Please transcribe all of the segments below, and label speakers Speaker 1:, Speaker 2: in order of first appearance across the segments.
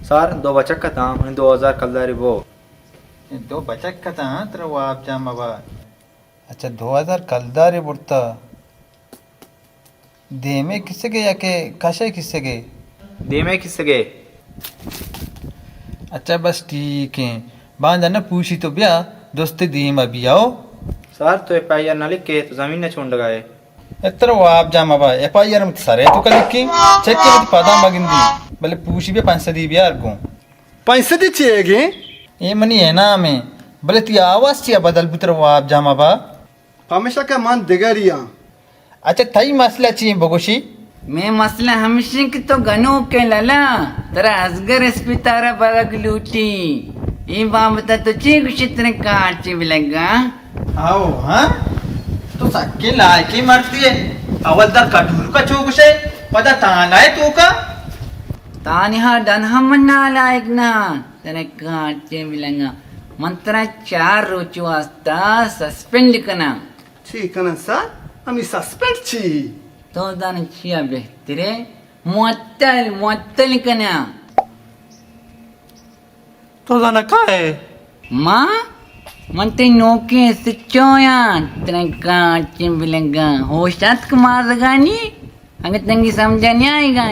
Speaker 1: Sir దో బచక్కతా నేను 2000 కల్దారి బో
Speaker 2: दो बचक का था तेरा वो आप जाम बाबा
Speaker 3: अच्छा 2000 कलदारी बुड़ता देमे किससे गए या के काशे किससे गए
Speaker 1: దేమే కిస్సగే
Speaker 3: अच्छा बस ठीक है बांध जाना पूछी तो भैया दोस्ते दीम अभी आओ
Speaker 1: సార్ తో ఎఫ్ఐఆర్ నా లిఖే తో జमीन ने छोड़ गए
Speaker 3: इतना वो आप जाम बाबा एफआईआर में सारे तो कल की चेक के मत पता मगिंदी भले पूछी भी 500 दी बियार को
Speaker 4: पैसे दी चाहिए
Speaker 3: ये मनी है ना हमें भले ती आवाज चिया बदल पुत्र वो आप जाम बाबा
Speaker 4: हमेशा का मान दिगरिया
Speaker 3: अच्छा थाई मसला चाहिए बगोशी
Speaker 5: मैं मसला हमेशा की तो गनो के लला तेरा असगर एसपी तारा बरग लूटी ये बाबता तो चीक चित्र काट भी लगा
Speaker 3: आओ हाँ तो सक्के लायकी मरती है अवलदार कटूर का चौक से पता ताना है तू का
Speaker 5: तानिहा डन हम ना लायक ना तेरे काट भी लगा मंत्रा 4 रोज वास्ता सस्पेंड करना
Speaker 4: ठीक है ना सर हम सस्पेंड छी
Speaker 5: तो दान छिया बेहतरे मुअत्तल करना
Speaker 4: तो जाना का है
Speaker 5: माँ मंते नोके सिचोया तेरे काट भी लगा होशात कुमार गानी अगर तंगी समझा नहीं आएगा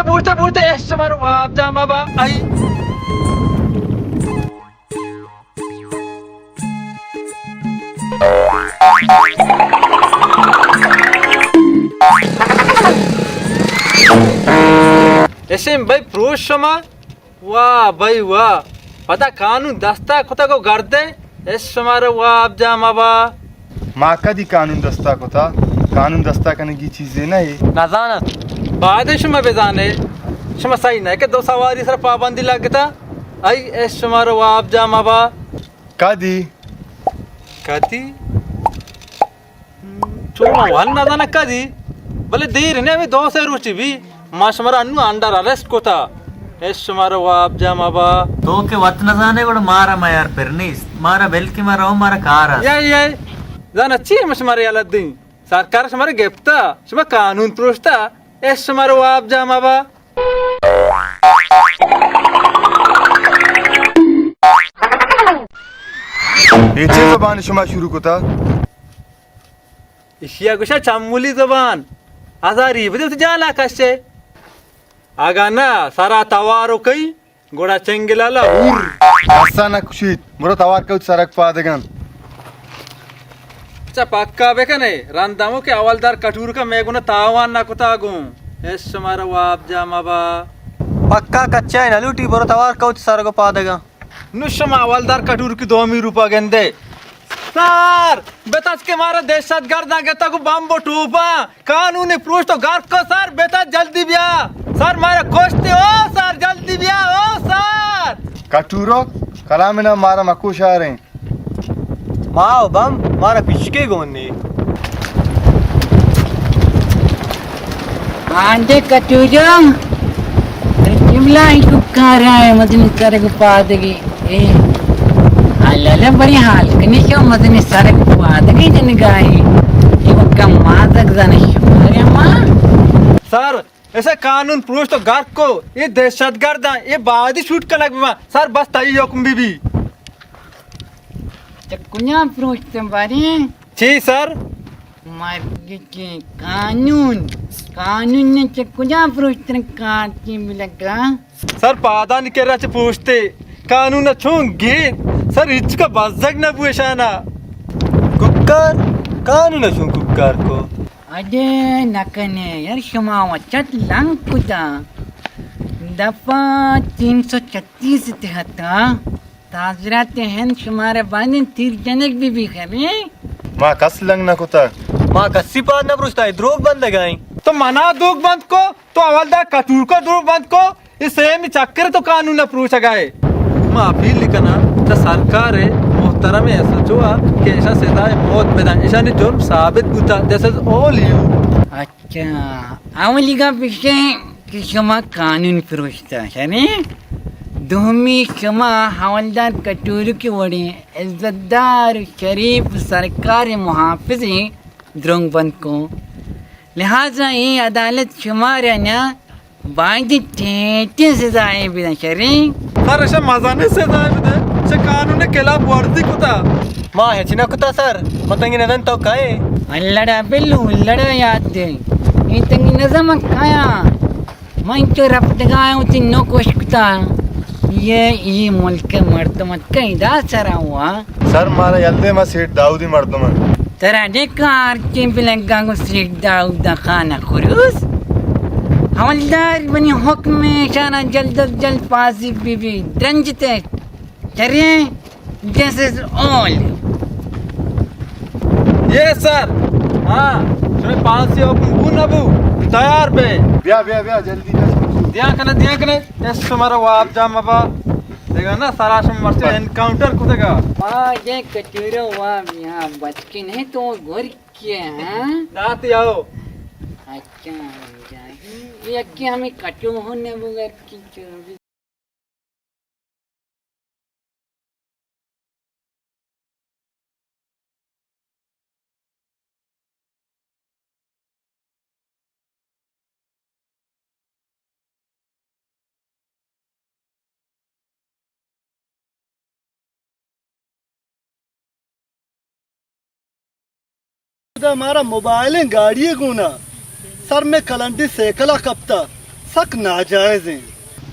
Speaker 3: पूछते ऐसे मारो आप जाम बाबा आई ऐसे भाई प्रोश शमा वाह भाई वाह पता कानून दस्ता खुदा को गर्दे ऐसे मारो आप जाम बाबा
Speaker 6: माँ का दी कानून दस्ता को था कानून दस्ता करने की चीजें ना ये
Speaker 3: नाजाना बाद शुमा बेजाने शुमा सही नहीं के 2 सवारी सर पाबंदी लगता आई ऐसे मारो आप जाम बाबा
Speaker 6: का दी
Speaker 3: कदी चोमा वन नादाना कदी भले देर ने अभी 2 से रुचि भी माशमरा अन्नु अंडर अरेस्ट को था ऐसे मारो आप जाम बाबा
Speaker 2: तो के वत न जाने को मारा मैं यार परनीस मारा बेल की मारा मारा कार
Speaker 3: ये जान अच्छी है मशमारे याला दिन सरकार शमारे गेप्ता शमा कानून प्रोस्ता ऐसे मारो आप जाम बाबा
Speaker 6: ये चीज जबान शुमा शुरू को था
Speaker 3: इशिया गुशा चम्मुली जबान आजारी बदल जाला कशे आगा ना सारा तवारो कई गोड़ा चेंगलाला उर
Speaker 6: ऐसा ना कुशित मोरो तवार का सरक पादेगन
Speaker 3: अच्छा पक्का बेकने रंदामो के अवलदार कटूर का मेगुना तावान ना कुतागु ऐसे मारा आप जामाबा
Speaker 2: पक्का कच्चा है नलूटी बरो तवार कौच सारा को पा देगा
Speaker 3: नुशमा अवलदार कटूर की 2 रूपा गेंदे सर बेताज के मारा देशत गर्दा गेता को बम्बो टूपा कानूनी प्रूफ तो गार्ड को सर बेताज जल्दी बिया सर मारा कोष्टे ओ सर जल्दी बिया ओ सर
Speaker 6: कटूरो कला में ना मारा मकुश आ रहे
Speaker 2: माओ बम मारा पिचके गोने
Speaker 5: आंटे कटूजो जिमला ही कार है मदनी करे को पादगी ए अल्लाह बड़ी हाल कने क्यों मदनी सारे को पादगी जन गाई ये कम मादक जाने अरे मां
Speaker 3: सर ऐसे कानून प्रूफ तो गार्ड को ये दहशतगर्द ये बादी शूट कर लग सर बस तई हुक्म भी
Speaker 5: चकुन्या प्रूफ तुम बारी
Speaker 3: जी सर
Speaker 5: मार के कानून कानून ने चकुजा प्रोस्तर काट के मिलगा
Speaker 3: सर पादा निकेरा चे पूछते कानून छूंगी सर इचका बजक न पूछाना कुक्कर कानून छू कुक्कर को
Speaker 5: अरे नकने यार क्षमा वचत लंग कुदा दफा 336 तेहता ताजरा तेहन शुमारे बांधन तीर जनक भी करे
Speaker 6: माँ कस लंग ना कुता
Speaker 2: माँ कस्सी पाद ना पुरुषता है द्रोग बंद लगाई
Speaker 3: तो मना दुख बंद को तो हवलदार कटूर को दुख बंद को इस सेम चक्कर तो कानून न पूछ गए मैं अपील लिखना तो सरकार है मोहतरम है सोचुआ कि ऐसा सजा मौत मैदान ऐसा ने जुर्म साबित बुता जैसे ऑल यू
Speaker 5: अच्छा आवली का विषय कि क्षमा कानून प्रोस्ता है ने दोमी क्षमा हवलदार कटूर के वड़े इज्जतदार शरीफ सरकार मुहाफिज द्रोंग बंद को लिहाजा ये अदालत शुमार ना बाइंड टेटे सजाएं बिना शरी
Speaker 3: सर ऐसा मजाने सजा है से कानून के खिलाफ वर्दी कुता
Speaker 2: माँ है चिना कुता सर मतंगी नदन तो काए
Speaker 5: अल्लड़ा बिल्लू लड़ा याद दे ये तंगी नजम खाया मैं तो रफ्त गाया उती नो कोशिकता ये मुल्क के मर्दमत का इदा सरा हुआ
Speaker 6: सर मारा यल्दे मा सीट दाऊदी मर्दमन
Speaker 5: तेरा डेकार चिंपलंगा को सीट दाऊदा खाना खुरूस हवलदार बनी हुक्म शाना जल्द अज जल्द फांसी बीबी द्रंजते चरिए दिस इज ऑल
Speaker 3: ये सर हाँ तुम्हें 500 हुक्म नबू तैयार पे
Speaker 6: ब्या जल्दी जा
Speaker 3: दिया कने ऐसे तुम्हारा वाप जाम बाबा देखा ना सारा मर्च एनकाउंटर को देखा
Speaker 5: माँ ये कचूरो हुआ यहाँ बच के नहीं तो गोर किए हैं
Speaker 3: दाती आओ
Speaker 5: अच्छा ये कि हमें कटू होने बगैर की चोरी
Speaker 4: हमारा मोबाइल गाड़ी गुना सर में कलंडी सेकला कपता सक नाजायज है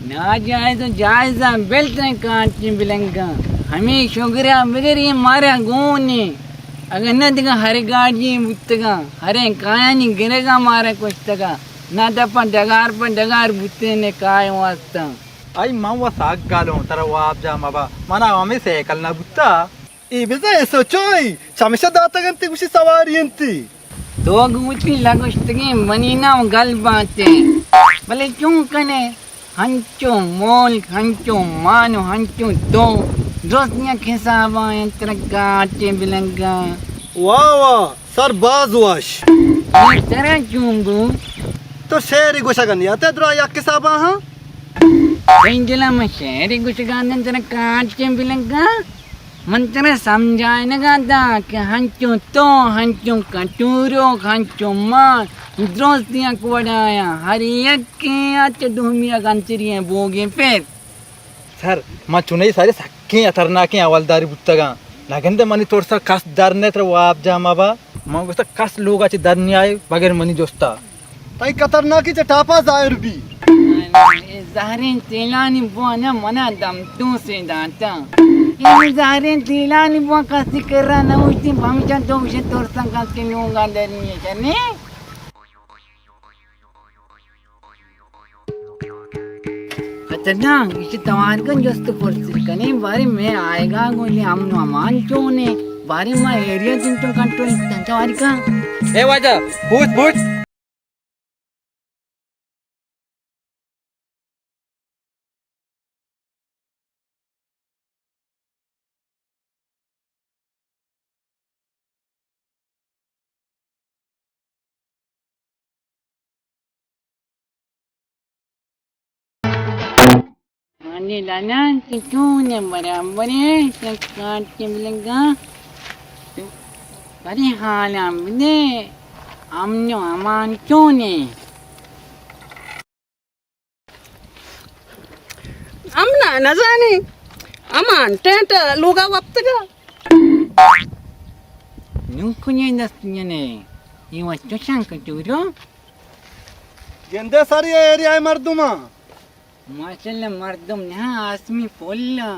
Speaker 5: ना जाए तो जायजा बेल्ट ने कांची बिलंगा हमें शुक्रिया मगर ये मारा गोने अगर न दिखा हरे गाड़ी बुतगा हरे काया नहीं गिरेगा मारा कुछ तका ना दपा डगार बुते ने काय वास्ता
Speaker 3: आई मावा साग गालो तारा वाप जाम बाबा मना हमें से कल ना बुत्ता
Speaker 4: ई बेजा ऐसो चोई चमेशा दाता गंती कुछ सवारी अंती
Speaker 5: दो गुची लगुस्तगी बनी ना गल बाते भले क्यों कने हंचो मोल हंचो मानो हंचो दो दोस्तियां खिसाबा यंत्र काटे बिलंगा
Speaker 4: वाह सर बाजवाश
Speaker 5: ये तरह चुंबू
Speaker 4: तो शेरी गोशा गनी आते द्रा या के साबा हां
Speaker 5: पेंजला में शेरी गुछ गांधन तरह काटे बिलंगा मंत्र समझाए न गाता कि हंचो तो हंचो कटूरो हंचो मां दोस्तियां कोड़ाया हर एक के आते डूमिया गंतरियां बोगे फिर
Speaker 3: सर मैं चुनाई सारे सक्के अतरना के हवलदारी बुत्तगा लगंदे मनी तोरसा कस दरने तर वाप जा माबा मैं गुस्ता कस लोग आचे दरनी आए बगैर मनी जोस्ता
Speaker 4: ताई खतरनाकी चटापा जाहिर भी
Speaker 5: ज़हरीन तेलानी बुआना मना दम तू से दाता ये ज़हरीन तेलानी बुआ कासी कर रहा ना उसी भमिचा तो उसे तोरसा कास के लूँगा दरनी है चने खतरनाक इसे तवार का जस्त फुर्सत कने बारे में आएगा गोली अमन अमान क्यों ने बारे में एरिया दिन तो कंट्रोल तंचावारी का
Speaker 3: ए वाजा पूछ
Speaker 5: माने लाना कि क्यों ने बराबर है सब काट के मिलेगा बड़े हाल हमने अमनो अमान क्यों ने
Speaker 7: amna nazani aman tenta luga waptaga
Speaker 5: नुकुने दस्तने ये वस्तु शंकर चूरो
Speaker 4: गेंदे सर ये एरिया है मर्दुमा
Speaker 5: माशाल्लाह मर्दम ना आसमी पोल्ला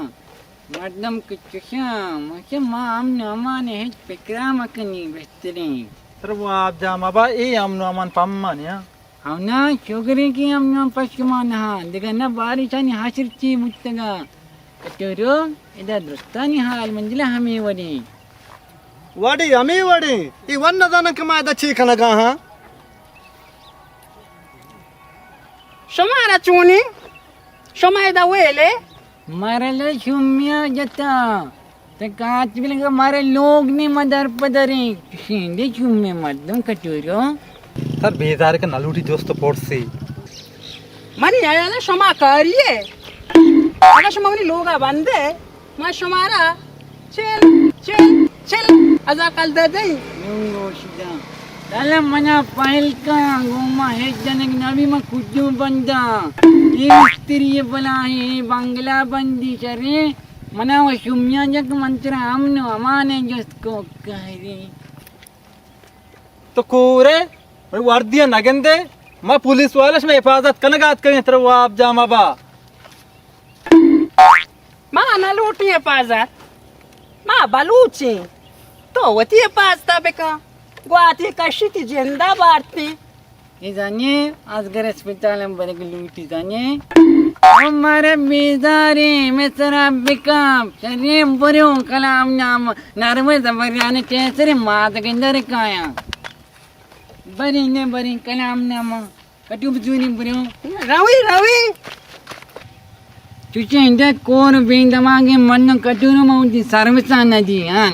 Speaker 5: मर्दम कुछा माशा मा आमने अमाने है पिकरा मकनी बेहतरीन
Speaker 3: तर वो आप जाम अबा ए अमनो अमान पम्मान या
Speaker 5: అవునా షుగరికి అమ్మ పశ్చిమాన దిగన్న బారిషాని హాసిర్చి ముత్తగా కట్టూరు ఇద దృష్టాని హాల్ మంజిల హమి వడి
Speaker 4: वडी अमी वडी ई वन दान कमाय द छी खनगा हां
Speaker 7: Shomara chuni. Shomai da wele.
Speaker 5: మరల శుమ్య జత కాచిగా మరే లోగ్ ని మదర్ పదరి షిండి శుమ్య మద్దం కట్టూరు
Speaker 3: सर बेजार के नलूटी दोस्त पोर्ट से
Speaker 7: Mani ayala shoma kariye. Aga shoma mani loga bande. Ma shomara. Chill. Aza kal da dai.
Speaker 5: నంగోషిదా తల మన ఫైల్ కా గుమా హే జనక్ నబీ మ కుజు బందా ఈ స్త్రీ బలాహి బంగ్లా బంది చరే మన శుమ్య జక్ మంత్ర అమ్ను అమానే జస్కో కహరి
Speaker 3: तो कोरे भाई वर्दिया नगंदे मैं पुलिस वाले में हिफाजत कनगात करें तर वो आप जाम अबा
Speaker 7: Ma na luti e pazat. Ma baluchi. To wati e pazta beka. Guati kashiti jenda barti.
Speaker 5: ఇదనే అస్గర్ హాస్పిటల్ బరగ లూటి దనే हमारे बेदारे में सरा बिकम शरीर बुरो कलाम नाम नरमे जबरियाने चेसरे मात गेंदर काया बरी कलाम नाम कटुब जुनी बुरो
Speaker 7: Rawi.
Speaker 5: चुचे इंदे कोर बें दमागे मन कटुनु मौदी सर्विस नदी हां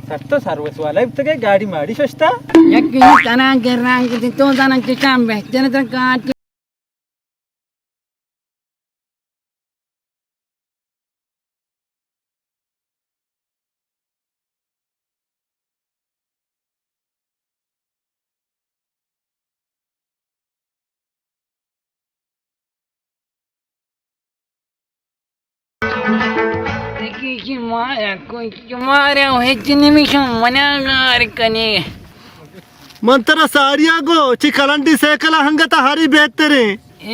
Speaker 3: सर तो सर्विस वाला अब तक गाड़ी माड़ी सस्ता
Speaker 5: यक तना गेरांग के तो जाना चचाम बेहतर तर काट देखिए मारा कोई मारा है निमिषम मनागार कने
Speaker 4: मंतरा सारिया गो ची कलंडी सेकला हंगता हरी बेहतरे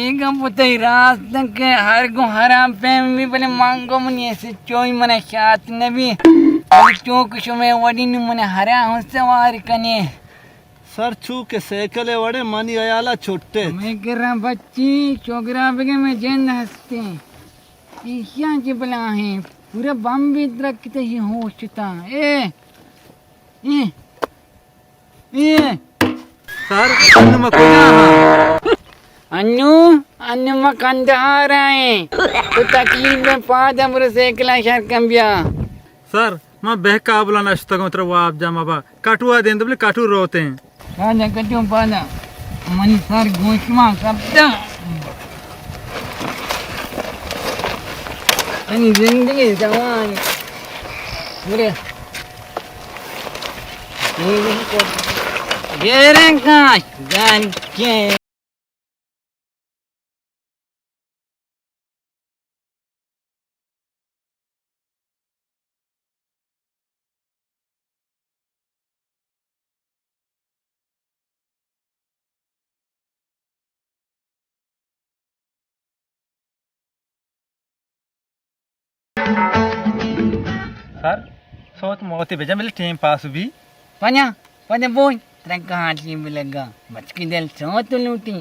Speaker 5: एक पुतई रात तक हर को हराम पेम भी बले मांगो मनी ऐसे चोई मने शात नबी चौक शुमे वडिन मने हरा हंसवार कने
Speaker 4: सर छू के सेकले वड़े मनी अयाला छुट्टे
Speaker 5: मैं करा बच्ची चोकरा बगे में जन हंसते ईशा जी बला है पूरा बम भी रखते ही होशता ए
Speaker 3: सर अन्नमा कोना
Speaker 5: अन्नु मकंद आ रहे तो तकलीफ में पाद अमर सेकला शर कंबिया
Speaker 3: सर मैं बहका बुला नश्ता को मतलब वो आप जाम अबा काटुआ दें तो बोले काटू रोते हैं
Speaker 5: पादा कटो पादा मन सर गोशमा कब्दा अनि जिंदगी जवान मुरे गेरे का जान के
Speaker 3: सर सोच मोती भेजा मिले टाइम पास भी
Speaker 5: पन्या बोल तरका हाथी बिलगा बचकी दिल सो तो लूटी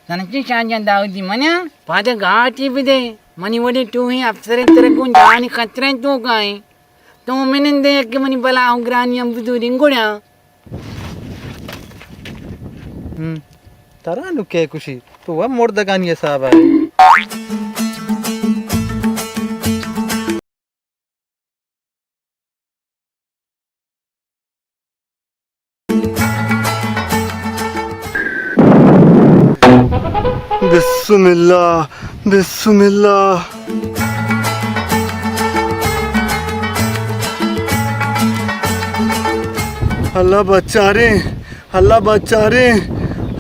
Speaker 5: सनची शांजन दाऊदी मन्या पाद घाटी भी दे मनी वडी तू ही अफसर तेरे को जानी खतरे तो गाए तो मैंने देख के मनी बला उग्रानी हम बुजुर्ग गुड़ा
Speaker 3: तरा नु के खुशी तो वह मोड़ दगानी है साहब है
Speaker 4: बिस्मिल्लाह अल्लाह बच्चा रे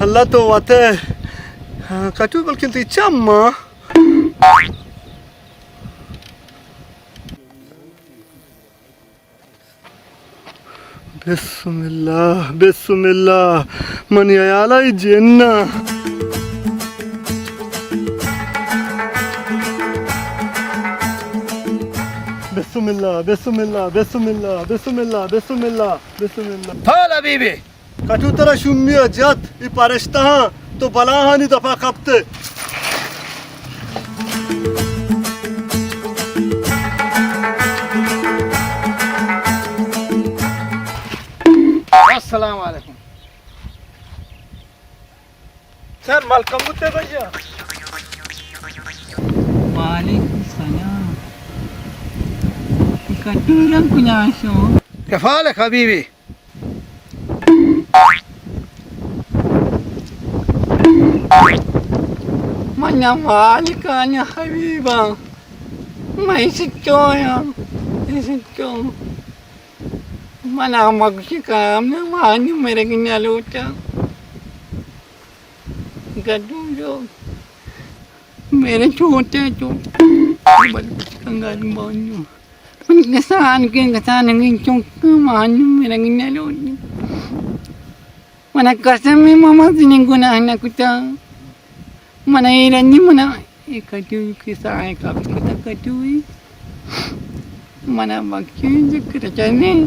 Speaker 4: अल्लाह तो वाते कटू बल्कि ती चम्मा बिस्मिल्लाह मनी आयाला जेन्ना बिस्मिल्लाह बिस्मिल्लाह बिस्मिल्लाह बिस्मिल्लाह बिस्मिल्लाह बिस्मिल्लाह
Speaker 3: थाल हबीबी
Speaker 4: कटुतरा शुम्मिया जत ई पारिश्ता तो बलाहानी दफा कपते
Speaker 3: अस्सलाम वालेकुम सर मलकम कुत्ते भैया
Speaker 5: वालेकुम सलाम कटूरम कुनाशो
Speaker 3: कफालक हबीबी
Speaker 5: मना मालिकाना हबीबा मैं सच्चोया सच्चो मना मगशी काम ना मानी मेरे की लोटा कटूरो मेरे छोटे कंगाल बोलूं Ngasaan ko yung kasana ng inyong kamahan yung mirangin na lood. Managkasami mama sininggunahan ako ta. Manahiran niyo mo na. Ikatuloy ko sa akin kapit ko ta katuloy. Manabagsin sa kratyan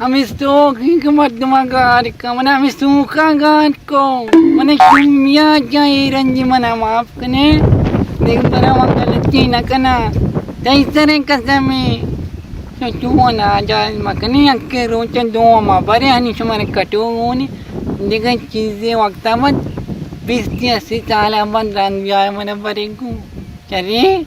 Speaker 5: Amistok, hikamat dumagari ka. Manamistok ka agad ko. Manasumya jairan di mana maaf ka na. Hindi ko para magkalatina ka na. Dahil sa rin kasami. Sa tuwa na dyan makani ang kiro sa duwa mabari. Hani sumari katungo ni. Hindi ka chizi waktamat. Bisti asi talaban ranjaya manabari ko. Sari?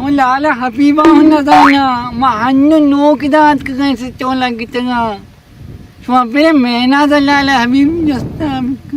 Speaker 5: Wala ala, habiba ko na sana. Mahanyo no, kidahat ka kayo sa chola kita nga. Sumapire, may nadalala, habib, just sabi ko.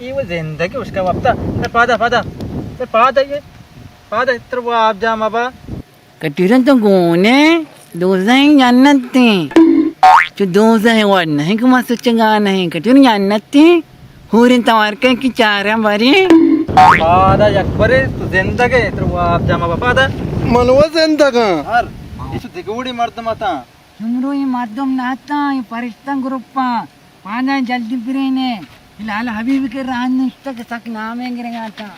Speaker 3: ये वो जिंदगी उसका वक्ता पादा पादा पादा ये पादा इत्र वो आप जा माबा
Speaker 5: Katiran to gune, dosa yung yanat eh. So dosa yung wad na, hindi kumasok siya na eh. Katiran yanat eh. Hurin tawar ka ki chara bari.
Speaker 3: पादा यकबरे तो जिंदगी इत्र वो आप जा माबा पादा
Speaker 4: मनवा जिंदगा
Speaker 3: हर इस दिगुड़ी मर्द मता
Speaker 5: Sumro yung madom nata, yung paristang grupa. Pada jaldi pirene. Ilala habibi ke rahan na ista kasak namin ginagata.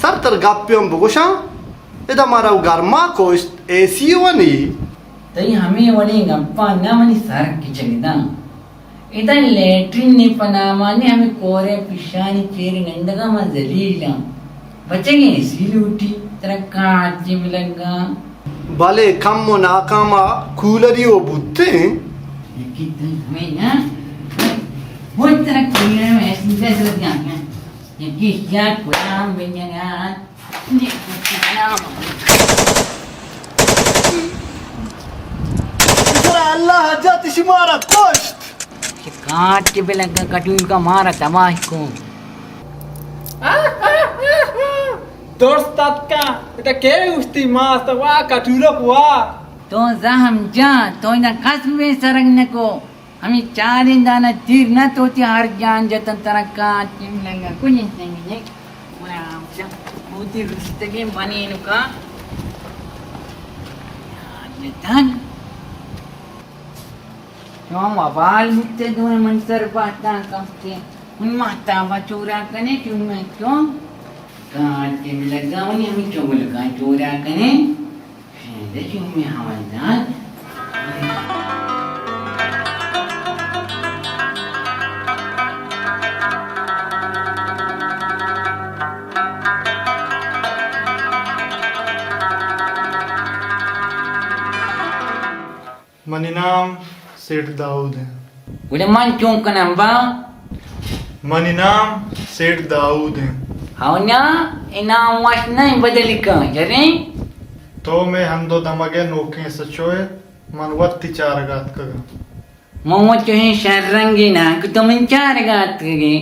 Speaker 4: सर तरगाप्यम बुगुशा इदा मारा उगारमा कोस्ट एसी वनी
Speaker 5: तरी हमें वनी गप्पा ना मनी सारक की चलिदा इधर लेट्रिन ने पनामा ने हमें कोरे पिशानी चेरी नंदगा मा जलीला बचेंगे सीली उठी तेरा काट मिलगा
Speaker 4: बाले कम नाकामा कूलरी ओ बुत्ते
Speaker 5: कितने हमें ना वो तेरा क्लियर में सीधा चल गया ये किया कुरान बेंगा ये कुरान
Speaker 4: अल्लाह हजत शिमारा कोस्ट
Speaker 5: काट के बेलगा कटून का मारा तबाह को
Speaker 3: दोस्त का इता के उस्ती मास तो वा कटुरो कुआ
Speaker 5: तो जा हम जा तो इधर खस में सरंग न को हमें चार इंदाना तीर न तो हर जान जतन तरह काट के मिलेगा कुछ नहीं नहीं मोती रुस्ते के बने इनका जतन क्यों वाल मुत्ते दोनों मंसर पाता कमते उन माता बचोरा कने क्यों मैं क्यों काट के मिलेगा उन्हें हमें चोल का चोरा कने देखिए मैं हवलदार
Speaker 6: मनी नाम सेठ दाऊद है।
Speaker 5: उड़े मन क्यों कनंबा
Speaker 6: मनी नाम सेठ दाऊद है।
Speaker 5: हाउना इनाम वाश नहीं बदली का जरे
Speaker 6: तो मैं हम दो दमगे नोके सचोए मनवत्ती चारगात कगा।
Speaker 5: मोमो चोहे शरंगी ना कि तुम चार गात के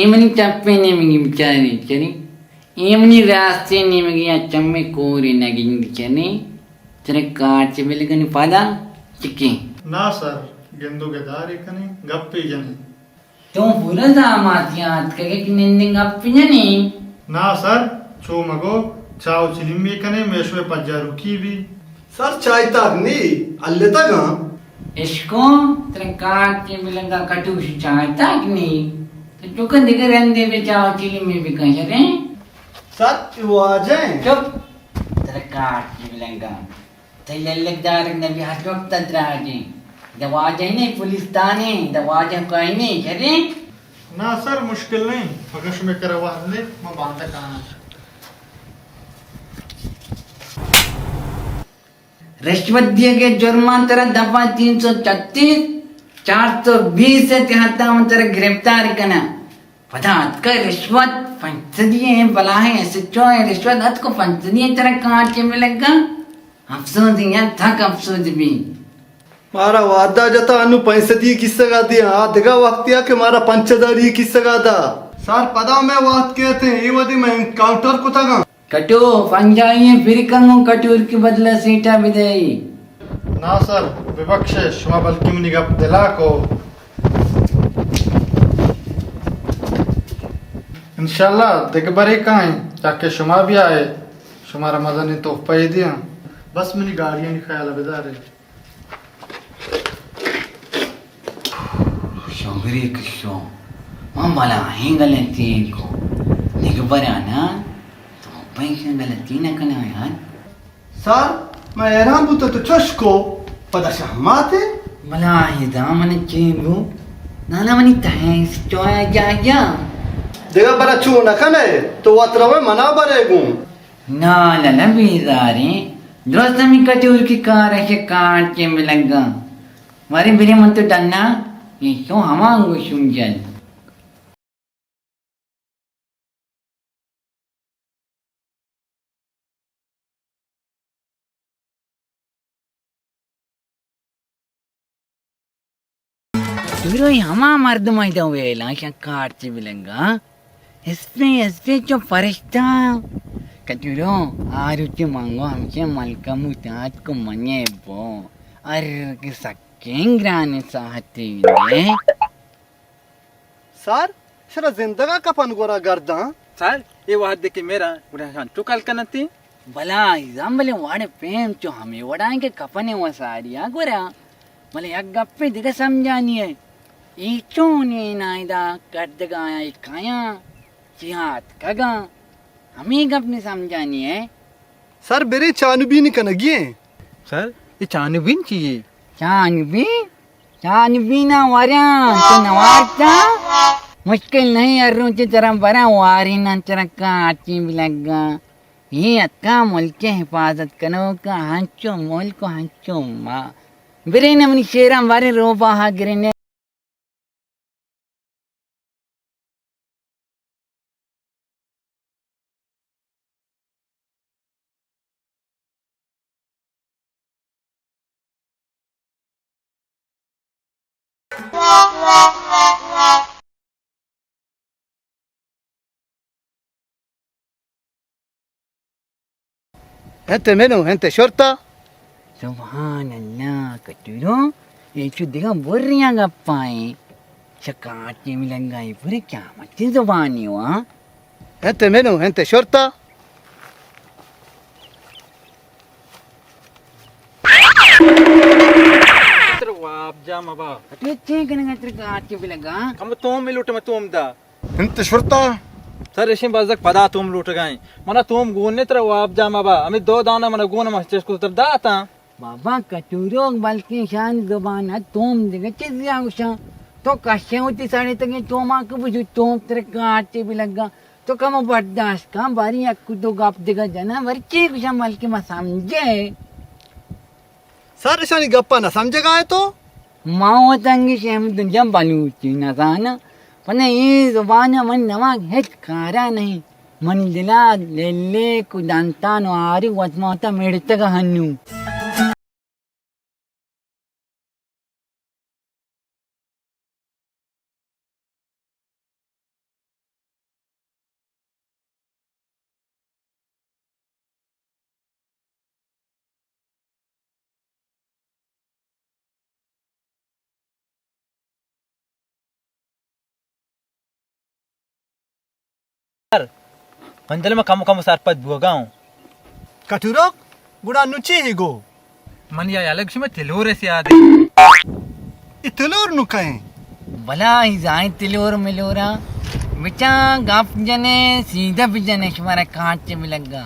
Speaker 5: एमनी चप्पे ने मिगी बिचारी चरी एमनी रास्ते ने मिगी चम्मे कोरी नगिंग चने तेरे काट से बिलगन पादा चिक्की
Speaker 6: ना सर गेंदू के दारी कने गप्पी जने।
Speaker 5: तुम पूरा दामातियात के कि निंदिंग अपनी नहीं
Speaker 6: ना सर चो मगो चाव चिलिम्बी कने मेशवे पज्जारू की भी।
Speaker 4: सर चाय तक नहीं अल्ले तक
Speaker 5: इसको तेरे काट से बिलंगा कटुश चाहता कि नहीं तो चुकन दिखे रंदे पे चाव चिली में भी कहीं रे
Speaker 4: सर वो आ जाए
Speaker 5: चुप तेरे काट से बिलंगा ते लल्लकदार ने भी हाथ वक्त तंत्राजी दवा जाए नहीं पुलिस ताने दवा जाए कोई नहीं करे
Speaker 6: ना सर मुश्किल नहीं फकश में करवा दे मैं बांधा कहां।
Speaker 5: रिश्वत दिए के जुर्मान तेरा दफा 336 420 से 73 तेरा गिरफ्तार करना पदार्थ का रिश्वत पंचदिए बला है ऐसे चो है रिश्वत हद को पंचदिए तेरा काट के मिलेगा अफसोस यार थक अफसोस भी
Speaker 4: मारा वादा जता अनु पैसे दिए किससे गा दिया आधगा वक्त या के मारा 5000 ये किससे गा दा सर पदा में बात कहते हैं ये वदी मैं काउंटर को तगा
Speaker 5: कटो पंजाइए फिर कंगो कटूर के बदले सीटा विदई
Speaker 6: ना सर विपक्षे शुमा बल्कि मुनि गप दिला को इंशाल्लाह देख बरे कहाँ ताकि शुमा भी आए शुमारा मजा ने तोहफा ही दिया बस मेरी गाड़ियां नहीं ख्याल बेदार है।
Speaker 5: शोगरी किशो हम वाला हैं गलती को देख बराना तो पैसे गलती न करना यार
Speaker 4: सर मैं हैरान हूं तो चशको पदा शहमाते
Speaker 5: मला ये दामन चेबू नाना मनी तहे चोया जा जा
Speaker 4: देखा बरा चू न कने तो वात्रवे मना बरेगू
Speaker 5: ना ला बीजारे दोस्त मी कटूर की कार ऐसे काट के मिलेगा मारे बिरे मन तो डरना ये क्यों हमांगो सुन जाए Duro hama mardumai da wela kaat se bilenga espe cho farishta kaduro aruchi mango hamche malkamu tat ko manebo ar ke sakengrane sahate ne
Speaker 4: सर शरा जिंदगा कपन गोरा गर्दा
Speaker 3: सर ये वाद देखे मेरा उड़ा हां तो कल कनती
Speaker 5: bala example wade pem cho hame wadange kapane wasariya gora male yak gappe diga samjani hai इचोने नाइदा कट गाया इकाया जिहाद कगा हमें अपने समझानी है
Speaker 4: सर बेरे चानुबीन कनगिए
Speaker 3: सर ये चानबीन चाहिए
Speaker 5: चानबी ना वारिया तो नवारता मुश्किल नहीं अर्रुचि तरह बरा वारी ना तरह का आची भी लगा ये अक्का मुल्क के हिफाजत कनो का हांचो मोल को हांचो माँ बेरे ने मनी शेरा वारे रोबा हा गिरने
Speaker 4: Hente menu, hente shorta.
Speaker 5: Subhanallah, कटूरो ये चुदिगा बुर्रियां गप्पाएं चकाटे मिलंगाई पूरे क्या मच्छी जुबानी हुआ
Speaker 4: Hente menu, hente shorta.
Speaker 3: तेरे वाप जा मबा
Speaker 5: अटे चेक करने का काटे मिलंगा
Speaker 3: हम तुम मिलूट में तुम दा
Speaker 6: Hente shorta.
Speaker 3: सर इसी बाजक पदा तुम लूट गए मना तुम गोने तेरे वाप जा मबा हमें दो दाना मना गोना मस्तेस को तर दाता
Speaker 5: बाबा कटूरो बल्कि शान जुबान है तुम देखे चीज़ आउशा तो कश्य होती साढ़े तक तुम आके बुझो तुम तेरे काटे मिलंगा तो कम बर्दाश्त का बारी अक्कू तो गप देगा जना वर्चे कुछ बल्कि मैं समझे
Speaker 4: सर ईशानी गप्पा ना समझेगा है तो
Speaker 5: माओ तंगी शेम दुनिया बलूची ना जाना पने ये जुबान मन नमक हेच कारा नहीं मन दिला लेले कुदांता नो आरी वचमाता मेडते का हन्नू
Speaker 3: मंजल में कम कम सार पद बुगाऊं
Speaker 4: कटुरो गुड़ा नुची ही गो
Speaker 3: मन या अलग से मैं तिलोरे से आदे
Speaker 4: इतलोर नुकाए
Speaker 5: भला ही जाए तिलोर मिलोरा बिचा गाप जने सीधा भी जने शुमारा कांच में लगा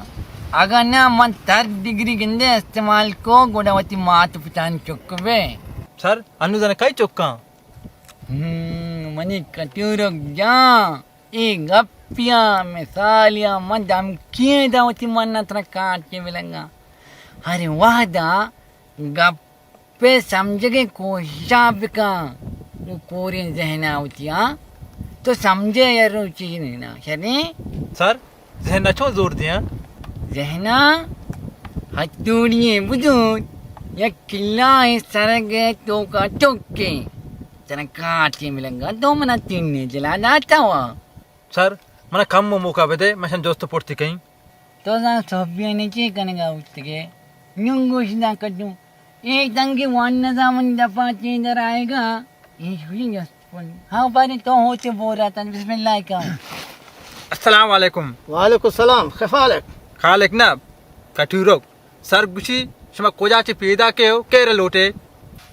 Speaker 5: अगर ना मन तर डिग्री गंदे इस्तेमाल को गोडावती मात पितान चुकवे
Speaker 3: सर अनु जने कई चौका
Speaker 5: मनी कटूरक जा ए गप्पिया मिसालिया मन दम किए दावती मन नत्र कांच में लगा अरे वाह दा गप्पे समझ के कोशिशा बिका कोरी जहना होतिया तो समझे यार चीज नहीं ना शनी
Speaker 3: सर जहन छो जोर दिया
Speaker 5: जहना हथौड़ी बुजुर्ग या किला है सरगे तो का चौके जना काटे मिलेगा 2 मिनट 3 ने जला जाता हुआ
Speaker 3: सर मना कम मौका बेदे मैं दोस्त पड़ती कहीं
Speaker 5: तो जा सोफिया नीचे कनेगा उसके न्यूंगोश ना कटू एक तंगे वन जामन दफा चेंजर आएगा ये हुई जस्ट हाँ पर तो होते बोल रहा था बिस्मिल्लाह का
Speaker 3: अस्सलाम वालेकुम
Speaker 4: वालेकुम सलाम खफालक
Speaker 3: खालिक ना कटूरो सर गुशी शमा कोजाचे पैदा के हो केरे लोटे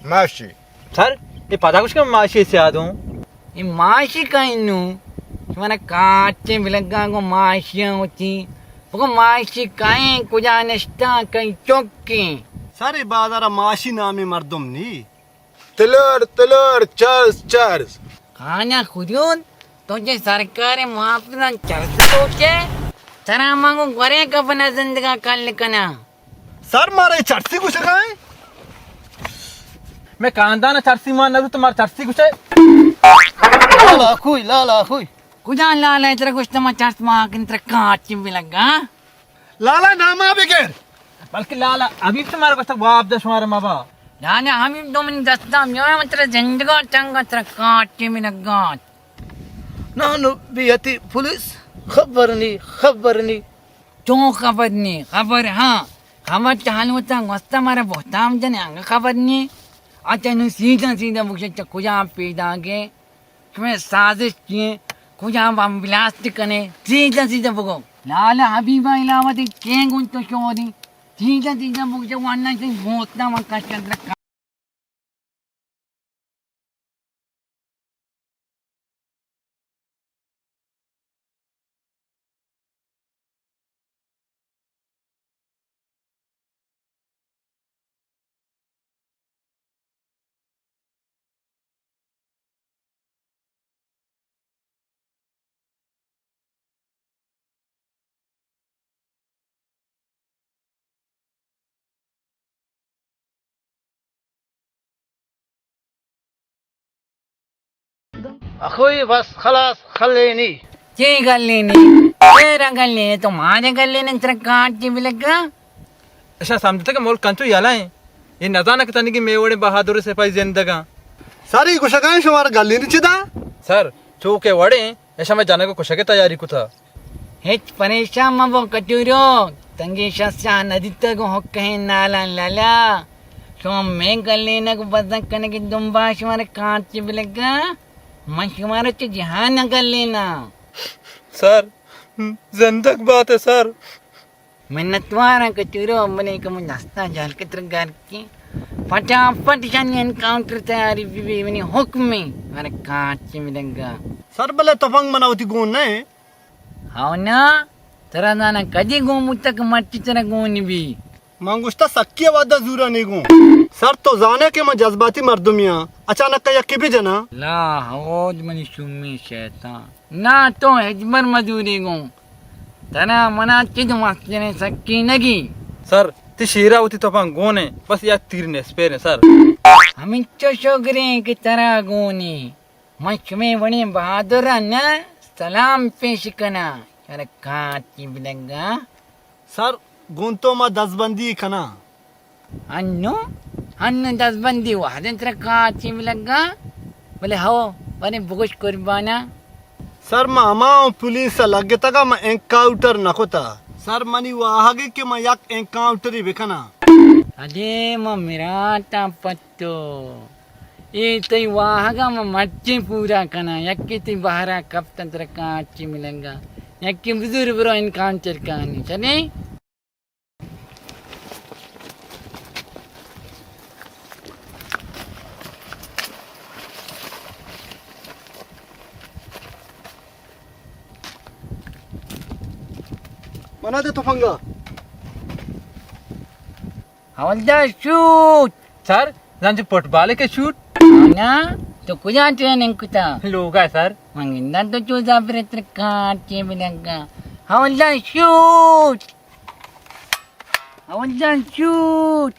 Speaker 4: माशी
Speaker 3: सर ये पता कुछ का माशी से आ दूं
Speaker 5: ये माशी का इन्नू तुम्हारा काटे मिलगा को माशियाँ होती वो माशी काएं कुजा नष्टा कहीं चौके
Speaker 4: सारे बाजारा माशी नामी मर्दम नी तलर चार्ज
Speaker 5: खाना खुदून तो जे सरकार मुआवजा चलते के तरा मांगो गरे का बना जिंदगा कल कना
Speaker 4: सर मारे चर्सी कुछ खाए
Speaker 3: मैं कांदाना चर्सी मान नरू तुम्हारा चर्सी कुछ है
Speaker 4: लाला खुई
Speaker 5: कुजा लाला इधर कुछ तमा चर्च मां किंतर काट में लगा
Speaker 4: लाला नामा बिगेर
Speaker 3: बल्कि लाला अभी तुम्हारा कुछ तक वाप दे तुम्हारे माँ बाप
Speaker 5: लाला हम 2 मिनट दस्ता मैं मतलब जिंदगा चंगा तर काट में लगा
Speaker 4: नानु बियती पुलिस खबर नहीं
Speaker 5: तो खबर नहीं खबर हाँ खबर चालू होता मस्ता मारा बहुत हम जने अंग खबर नहीं अच्छा नु सीधा मुझे कुजा पैदा के तुम्हें साजिश किए कुजा हम ब्लास्ट कने सीधा बगो लाला हबीबा इलावती के गुण तो चोरी सीधा मुझे वाना से मोतना मक्का चंद्र
Speaker 4: अखोई बस खलास खलेनी
Speaker 5: ये कर लेनी तेरा कर लेने तुम्हारे कर लेने तेरा काट के भी लगा
Speaker 3: ऐसा समझते कि मोल कंचो याला है ये नजाना के तनी की मेवड़े बहादुर से पाई जिंदगा
Speaker 4: सारी कुशकाएं शुमार गली नहीं चिदा
Speaker 3: सर चूके वड़े ऐसा मैं जाने को कुछ के तैयारी को था
Speaker 5: हेच परेशान मबो कटूरो तंगे शस्या नदी तक हो कहे नाला लाला तो मैं कर लेना को बदक करने की दुम्बा शुमारे काट के भी लगा मैं शुमारे तो जहाँ न कर लेना
Speaker 3: सर जिंदक बात है सर
Speaker 5: मिन्नतवारा कचूरो बने को मुझे नाश्ता जाल के तरगार की फटाफट जाने एनकाउंटर तैयारी भी मैंने हुक्म में हमारे काट से मिलेगा
Speaker 4: सर बले तफंग मनावती गोन नहीं
Speaker 5: हाँ ना तेरा दाना कदी गोमू तक मट्टी तरह गोनी भी
Speaker 4: मांगुस्ता सक्की वादा जूरा नहीं गो सर तो जाने के मैं जज्बाती मर्दुमिया अचानक का यक्की भी जना
Speaker 5: ला हौज मनी शुम्मी शैतान ना तो हजमर मजूरी गो तना मना चिद मस्जने सक्की नगी
Speaker 3: सर ती शीरा होती तो अपन गोने बस या तीर ने स्पेर है सर
Speaker 5: हमें तो शोगरे की तरह गोनी मच में बने बहादुर ना सलाम पेश करना यार काची बिलंगा
Speaker 4: सर गुंतो मा 10 बंदी खना
Speaker 5: अन्नो अन्नो 10 बंदी वादंत्र काची बिलंगा बोले हो बने बुगुश कुर्बाना
Speaker 4: सर मामा पुलिस लगे तक मैं एनकाउंटर नकोता सर मनी वाहगे के मैं याक एनकाउंटर ही बेखना
Speaker 5: अरे मेरा पत्तो ये तो वाहगा मच्ची पूरा कना यक्की ती बहरा कब तंत्र काची मिलेगा यक्की बुजुर्ग ब्रो एनकाउंटर कहानी चले
Speaker 4: मना दे तो फंगा
Speaker 5: हवलदार शूट
Speaker 3: सर जान फुटबॉल के शूट
Speaker 5: ना तो कुजा ट्रेनिंग कुता
Speaker 3: लोग है सर
Speaker 5: मंगिंदा तो चूजा ब्रेत्र काची मिलेगा हवलदार शूट हवलदार शूट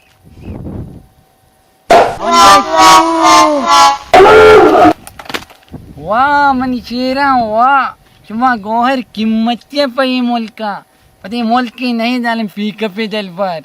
Speaker 5: वाह मनीषेरा वाह cuma गोहर कीमतnya पई मुल्का पता मुल्क की नहीं डालें पी कपे दल पर